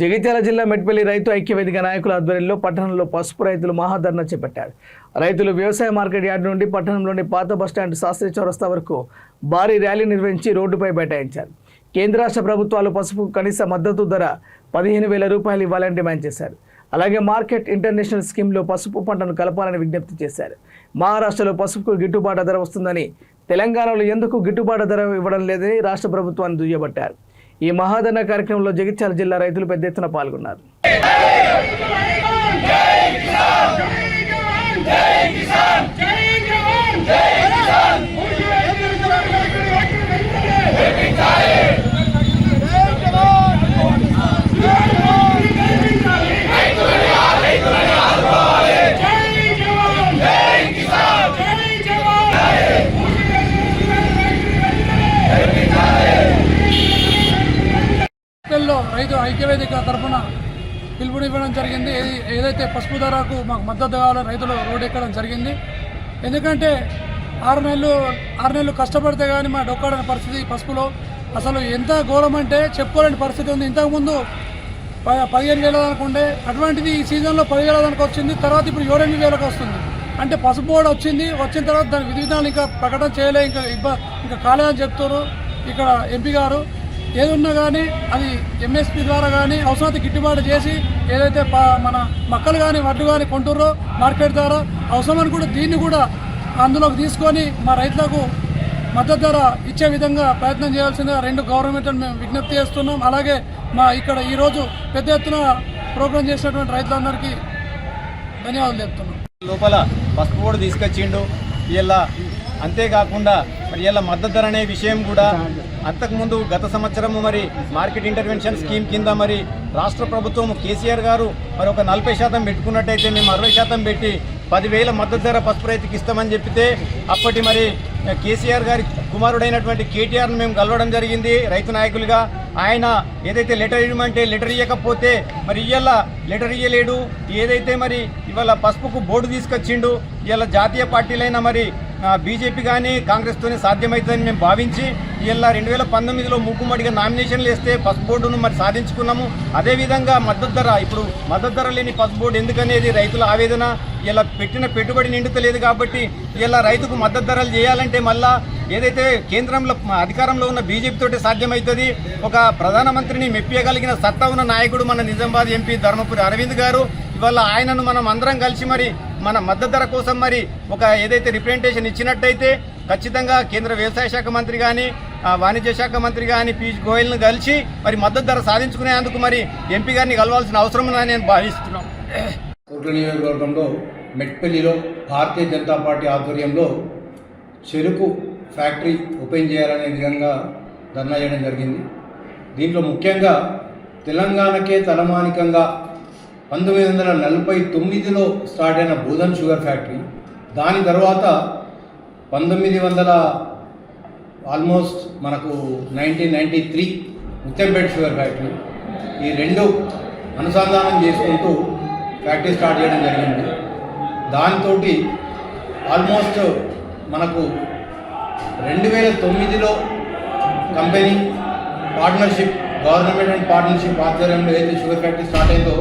జగిత్యాల జిల్లా మెట్పల్లి రైతు ఐక్యవేదిక నాయకుల ఆధ్వర్యంలో పట్టణంలో పసుపు రైతులు మహాధర్నా చేపట్టారు. రైతులు వ్యవసాయ మార్కెట్ యార్డు నుండి పట్టణంలోని పాత బస్టాండ్ శాస్త్రి చౌరస్తా వరకు భారీ ర్యాలీ నిర్వహించి రోడ్డుపై బైఠాయించారు. కేంద్ర రాష్ట్ర ప్రభుత్వాలు పసుపు కనీస మద్దతు ధర 15,000 రూపాయలు ఇవ్వాలని డిమాండ్ చేశారు. అలాగే మార్కెట్ ఇంటర్నేషనల్ స్కీమ్లో పసుపు పంటను కలపాలని విజ్ఞప్తి చేశారు. మహారాష్ట్రలో పసుపుకు గిట్టుబాటు ధర వస్తుందని, తెలంగాణలో ఎందుకు గిట్టుబాటు ధర ఇవ్వడం లేదని రాష్ట్ర ప్రభుత్వాన్ని దుయ్యబట్టారు. ఈ మహాధర్నా కార్యక్రమంలో జగిత్యాల జిల్లా రైతులు పెద్ద ఎత్తున పాల్గొన్నారు. రైతు ఐక్యవేదిక తరఫున పిలుపునివ్వడం జరిగింది. ఏదైతే పసుపు ధరకు మాకు మద్దతు కావాలని రైతులు రోడ్డు ఎక్కడం జరిగింది. ఎందుకంటే ఆరు నెలలు కష్టపడితే కానీ మా డొక్కాడని పరిస్థితి పసుపులో అసలు ఎంత ఘోరం అంటే చెప్పుకోలేని పరిస్థితి ఉంది. ఇంతకుముందు 15,000 అనుకుంటే అటువంటిది ఈ సీజన్లో 10,000 దానికి వచ్చింది. తర్వాత ఇప్పుడు 7,000 వస్తుంది. అంటే పసుపు బోర్డు వచ్చిన తర్వాత దాని విధి విధానాలు ఇంకా ప్రకటన చేయలే, ఇంకా కాలేదని చెప్తారు. ఇక్కడ ఎంపీ గారు ఏది ఉన్నా కానీ అది ఎంఎస్పీ ద్వారా కానీ అవసరమైతే గిట్టుబాటు చేసి ఏదైతే మన మక్కలు కానీ వడ్లు కానీ కొంటుర్రో మార్కెట్ ద్వారా అవసరమని కూడా దీన్ని కూడా అందులోకి తీసుకొని మా రైతులకు మద్దతు ధర ఇచ్చే విధంగా ప్రయత్నం చేయాల్సిందిగా రెండు గవర్నమెంట్లను మేము విజ్ఞప్తి చేస్తున్నాం. అలాగే మా ఇక్కడ ఈరోజు పెద్ద ఎత్తున ప్రోగ్రాం చేసినటువంటి రైతులందరికీ ధన్యవాదాలు చెప్తున్నాం. లోపల పసుపు బోర్డు తీసుకొచ్చిండు. ఇలా అంతేకాకుండా మరి ఇలా మద్దతు ధర అనే విషయం కూడా అంతకుముందు గత సంవత్సరము మరి మార్కెట్ ఇంటర్వెన్షన్ స్కీమ్ కింద మరి రాష్ట్ర ప్రభుత్వం కేసీఆర్ గారు మరి ఒక 40% పెట్టుకున్నట్టయితే మేము 60% పెట్టి 10,000 మద్దతు ధర పసుపు రైతుకి ఇస్తామని చెప్పితే అప్పటి మరి కేసీఆర్ గారి కుమారుడైనటువంటి కేటీఆర్ను మేము కలవడం జరిగింది రైతు నాయకులుగా. ఆయన ఏదైతే లెటర్ ఇవ్వమంటే లెటర్ ఇవ్వకపోతే మరి ఇవాళ లెటర్ ఇవ్వలేడు. ఏదైతే మరి ఇవాళ పసుపుకు బోర్డు తీసుకొచ్చిండు. ఇవాళ జాతీయ పార్టీలైన మరి బీజేపీ కానీ కాంగ్రెస్తోనే సాధ్యమవుతుందని మేము భావించి ఇలా 2019లో మూకుమ్మడిగా నామినేషన్లు వేస్తే పసుపు బోర్డును మరి సాధించుకున్నాము. అదేవిధంగా మద్దతు ధర, ఇప్పుడు మద్దతు ధర లేని పసుపు బోర్డు ఎందుకనేది రైతుల ఆవేదన. ఇలా పెట్టిన పెట్టుబడి నిండుతలేదు కాబట్టి ఇలా రైతుకు మద్దతు ధరలు చేయాలంటే మళ్ళా ఏదైతే కేంద్రంలో అధికారంలో ఉన్న బీజేపీ తోటి సాధ్యమవుతుంది. ఒక ప్రధానమంత్రిని మెప్పియగలిగిన సత్తా ఉన్న నాయకుడు మన నిజామాబాద్ ఎంపీ ధర్మపురి అరవింద్ గారు. ఇవాళ ఆయనను మనం అందరం కలిసి మరి మన మద్దతు ధర కోసం మరి ఒక ఏదైతే రిప్రజెంటేషన్ ఇచ్చినట్టయితే ఖచ్చితంగా కేంద్ర వ్యవసాయ శాఖ మంత్రి కానీ వాణిజ్య శాఖ మంత్రి కానీ పీయూష్ గోయల్ను కలిసి మరి మద్దతు ధర సాధించుకునేందుకు మరి ఎంపీ గారిని కలవాల్సిన అవసరం ఉందని నేను భావిస్తున్నాను. కోట్ల నియోజకవర్గంలో మెట్పల్లిలో భారతీయ జనతా పార్టీ ఆధ్వర్యంలో చెరుకు ఫ్యాక్టరీ ఓపెన్ చేయాలనే విధంగా ధర్నా చేయడం జరిగింది. దీంట్లో ముఖ్యంగా తెలంగాణకే తలమానికంగా 1949లో స్టార్ట్ అయిన బోధన్ షుగర్ ఫ్యాక్టరీ, దాని తర్వాత 1900 ఆల్మోస్ట్ మనకు 1993 ముత్తంపేట షుగర్ ఫ్యాక్టరీ, ఈ రెండు అనుసంధానం చేసుకుంటూ ఫ్యాక్టరీ స్టార్ట్ చేయడం జరిగింది. దాంతో ఆల్మోస్ట్ మనకు 2009లో company partnership, government and partnership ఆధ్వర్యంలో ఏదైతే షుగర్ ఫ్యాక్టరీ స్టార్ట్ అయిందో